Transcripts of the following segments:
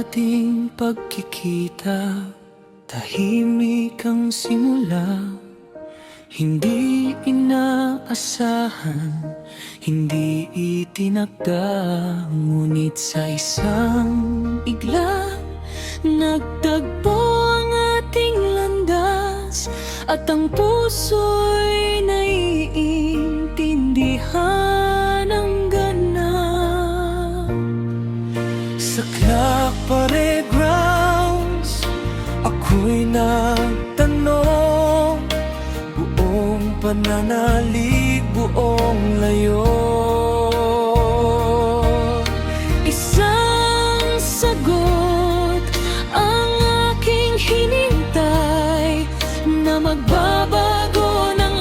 ating pagkikita, tahimik ang simula. Hindi inaasahan, hindi itinakda, ngunit sa isang igla nagtagpo ang ating landas, at ang puso'y naiintindihan ang ganap. Sa Clark Parade Grounds, ako'y nagtanong, buong pananalig, buong layo. Isang sagot ang aking hinintay, na magbabago ng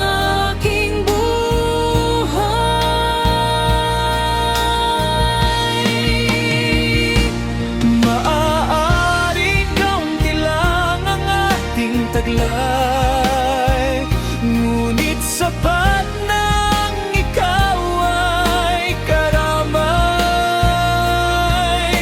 aking buhay. Maaari kaunti lang ang ating taglay, ngunit sapat nang ikaw ay karamay.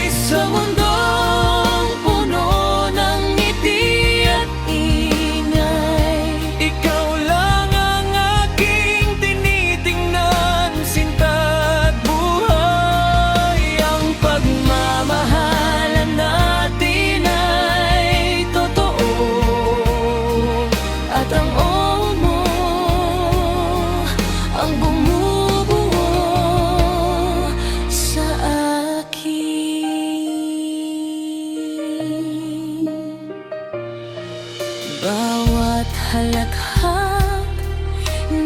Sa mundong puno ng ngiti at ingay, ikaw lang ang aking tinitingnan, sinta at buhay. Ang pagmamahalan natin ay totoo, at ang ang bumubuo sa akin. Bawat halakhak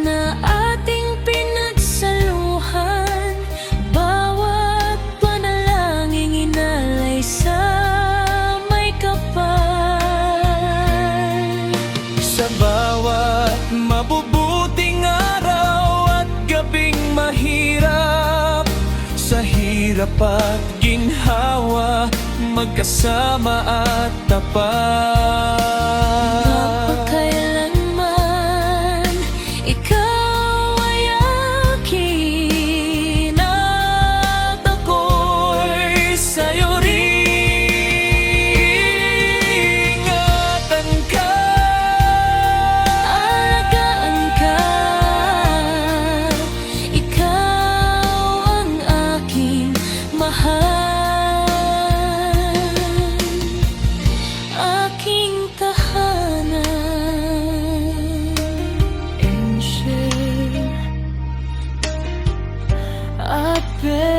na ating pinagsaluhan, bawat panalangin inalay sa may kapal. Sa bawat mabubuting araw at gabing mahirap, sa hirap at ginhawa, magkasama at tapat. Mapagkailanman ikaw ay akin, at ako'y sa'yo rin. Ingatan ka, alagaan ka, ikaw ang aking mahal, aking tahanan. Angel, Abel.